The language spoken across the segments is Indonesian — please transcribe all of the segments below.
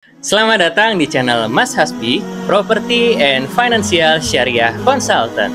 Selamat datang di channel Mas Hasbi, Property and Financial Syariah Consultant.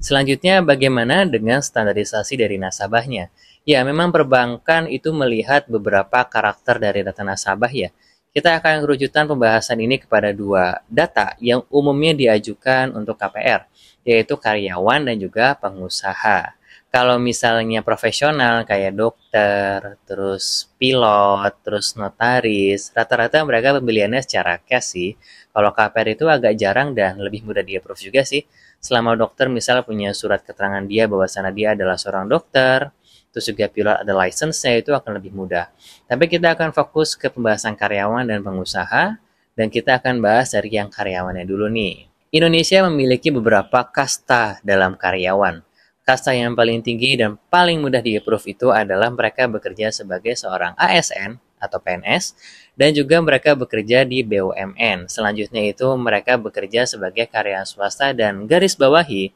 Selanjutnya, bagaimana dengan standarisasi dari nasabahnya? Ya, memang perbankan itu melihat beberapa karakter dari data nasabah ya. Kita akan kerujutan pembahasan ini kepada dua data yang umumnya diajukan untuk KPR, yaitu karyawan dan juga pengusaha. Kalau misalnya profesional kayak dokter, terus pilot, terus notaris, rata-rata mereka pembeliannya secara cash sih. Kalau KPR itu agak jarang dan lebih mudah di-approve juga sih. Selama dokter misal punya surat keterangan dia bahwa sana dia adalah seorang dokter, terus juga pilot ada license-nya, itu akan lebih mudah. Tapi kita akan fokus ke pembahasan karyawan dan pengusaha, dan kita akan bahas dari yang karyawannya dulu nih. Indonesia memiliki beberapa kasta dalam karyawan. Kasta yang paling tinggi dan paling mudah di-approve itu adalah mereka bekerja sebagai seorang ASN atau PNS, dan juga mereka bekerja di BUMN. Selanjutnya itu mereka bekerja sebagai karyawan swasta, dan garis bawahi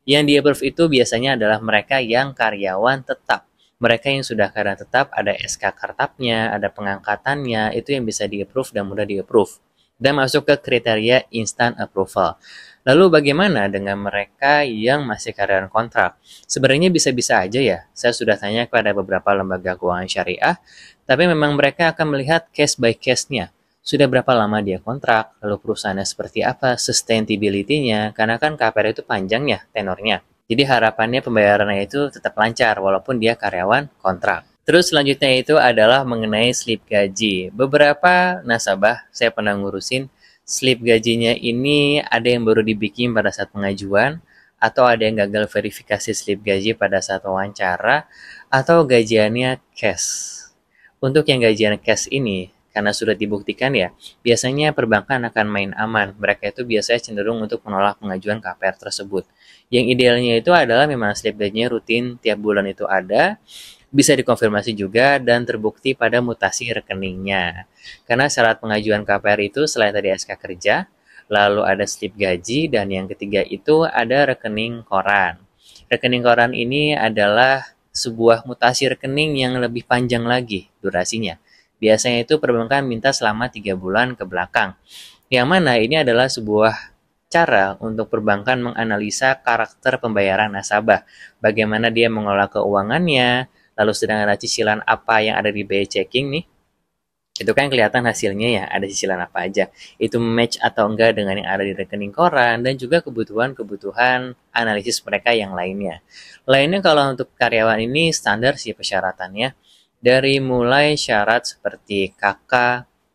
yang di-approve itu biasanya adalah mereka yang karyawan tetap. Mereka yang sudah karyawan tetap, ada SK Kartapnya, ada pengangkatannya, itu yang bisa di-approve dan mudah di-approve. Dan masuk ke kriteria instant approval. Lalu bagaimana dengan mereka yang masih karyawan kontrak? Sebenarnya bisa-bisa aja ya. Saya sudah tanya kepada beberapa lembaga keuangan syariah, tapi memang mereka akan melihat case by case-nya. Sudah berapa lama dia kontrak, lalu perusahaannya seperti apa, sustainability-nya, karena kan KPR itu panjang ya tenornya. Jadi harapannya pembayarannya itu tetap lancar walaupun dia karyawan kontrak. Terus selanjutnya itu adalah mengenai slip gaji. Beberapa nasabah saya pernah ngurusin slip gajinya ini ada yang baru dibikin pada saat pengajuan, atau ada yang gagal verifikasi slip gaji pada saat wawancara, atau gajiannya cash. Untuk yang gajian cash ini, karena sudah dibuktikan ya, biasanya perbankan akan main aman. Mereka itu biasanya cenderung untuk menolak pengajuan KPR tersebut. Yang idealnya itu adalah memang slip gajinya rutin tiap bulan itu ada, bisa dikonfirmasi juga dan terbukti pada mutasi rekeningnya. Karena syarat pengajuan KPR itu selain tadi SK kerja, lalu ada slip gaji, dan yang ketiga itu ada rekening koran. Rekening koran ini adalah sebuah mutasi rekening yang lebih panjang lagi durasinya. Biasanya itu perbankan minta selama 3 bulan ke belakang. Yang mana ini adalah sebuah cara untuk perbankan menganalisa karakter pembayaran nasabah. Bagaimana dia mengelola keuangannya, lalu sedang ada cicilan apa yang ada di BI checking nih. Itu kan kelihatan hasilnya ya, ada cicilan apa aja. Itu match atau enggak dengan yang ada di rekening koran, dan juga kebutuhan-kebutuhan analisis mereka yang lainnya. Lainnya kalau untuk karyawan ini standar sih persyaratannya. Dari mulai syarat seperti KK,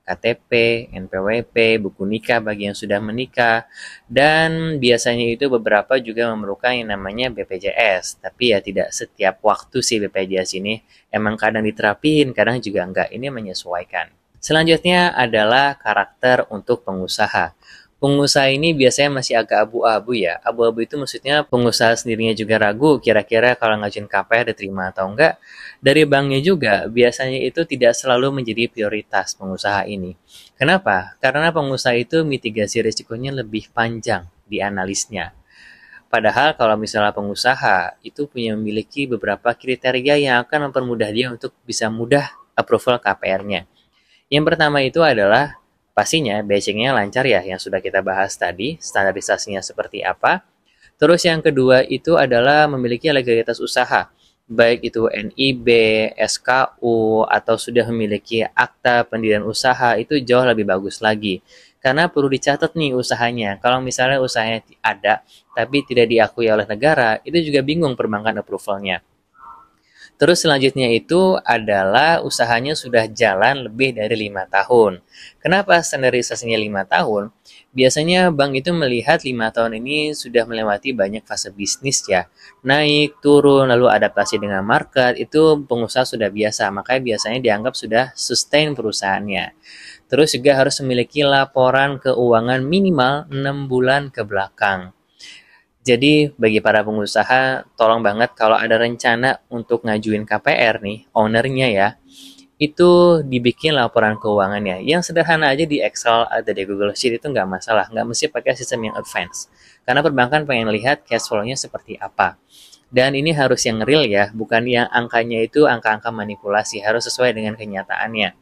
KTP, NPWP, buku nikah bagi yang sudah menikah, dan biasanya itu beberapa juga memerlukan yang namanya BPJS. Tapi ya tidak setiap waktu sih BPJS ini, emang kadang diterapin, kadang juga enggak, ini menyesuaikan. Selanjutnya adalah karakter untuk pengusaha. Pengusaha ini biasanya masih agak abu-abu ya. Abu-abu itu maksudnya pengusaha sendirinya juga ragu kira-kira kalau ngajuin KPR diterima atau enggak. Dari banknya juga biasanya itu tidak selalu menjadi prioritas pengusaha ini. Kenapa? Karena pengusaha itu mitigasi risikonya lebih panjang di analisnya. Padahal kalau misalnya pengusaha itu punya memiliki beberapa kriteria yang akan mempermudah dia untuk bisa mudah approval KPR-nya. Yang pertama itu adalah pastinya basicnya lancar ya, yang sudah kita bahas tadi, standarisasinya seperti apa. Terus yang kedua itu adalah memiliki legalitas usaha, baik itu NIB, SKU, atau sudah memiliki akta pendirian usaha, itu jauh lebih bagus lagi. Karena perlu dicatat nih usahanya. Kalau misalnya usahanya ada, tapi tidak diakui oleh negara, itu juga bingung perbankan approvalnya. Terus selanjutnya itu adalah usahanya sudah jalan lebih dari 5 tahun. Kenapa standarisasinya 5 tahun? Biasanya bank itu melihat 5 tahun ini sudah melewati banyak fase bisnis ya. Naik, turun, lalu adaptasi dengan market, itu pengusaha sudah biasa. Makanya biasanya dianggap sudah sustain perusahaannya. Terus juga harus memiliki laporan keuangan minimal 6 bulan ke belakang. Jadi bagi para pengusaha, tolong banget kalau ada rencana untuk ngajuin KPR nih, ownernya ya, itu dibikin laporan keuangannya. Yang sederhana aja di Excel atau di Google Sheet itu nggak masalah, nggak mesti pakai sistem yang advance. Karena perbankan pengen lihat cash flow-nya seperti apa. Dan ini harus yang real ya, bukan yang angkanya itu angka-angka manipulasi, harus sesuai dengan kenyataannya.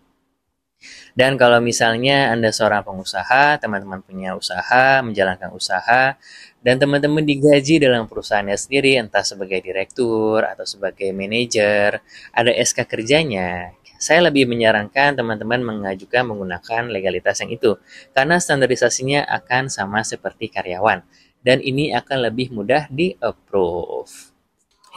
Dan kalau misalnya Anda seorang pengusaha, teman-teman punya usaha, menjalankan usaha, dan teman-teman digaji dalam perusahaannya sendiri, entah sebagai direktur atau sebagai manajer, ada SK kerjanya, saya lebih menyarankan teman-teman mengajukan menggunakan legalitas yang itu, karena standarisasinya akan sama seperti karyawan, dan ini akan lebih mudah di-approve.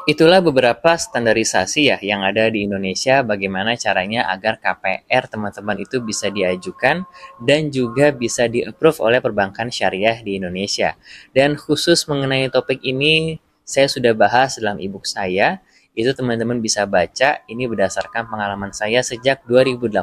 Itulah beberapa standarisasi ya yang ada di Indonesia, bagaimana caranya agar KPR teman-teman itu bisa diajukan dan juga bisa di-approve oleh perbankan syariah di Indonesia. Dan khusus mengenai topik ini, saya sudah bahas dalam ebook saya, itu teman-teman bisa baca, ini berdasarkan pengalaman saya sejak 2018,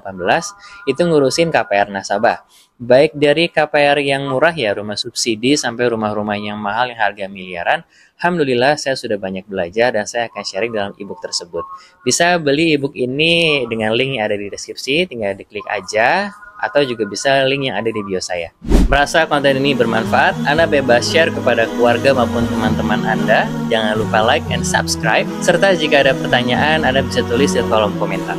itu ngurusin KPR nasabah. Baik dari KPR yang murah ya, rumah subsidi, sampai rumah-rumah yang mahal yang harga miliaran. Alhamdulillah saya sudah banyak belajar dan saya akan sharing dalam ebook tersebut. Bisa beli ebook ini dengan link yang ada di deskripsi, tinggal diklik aja, atau juga bisa link yang ada di bio saya. Merasa konten ini bermanfaat, Anda bebas share kepada keluarga maupun teman-teman Anda. Jangan lupa like and subscribe, serta jika ada pertanyaan Anda bisa tulis di kolom komentar.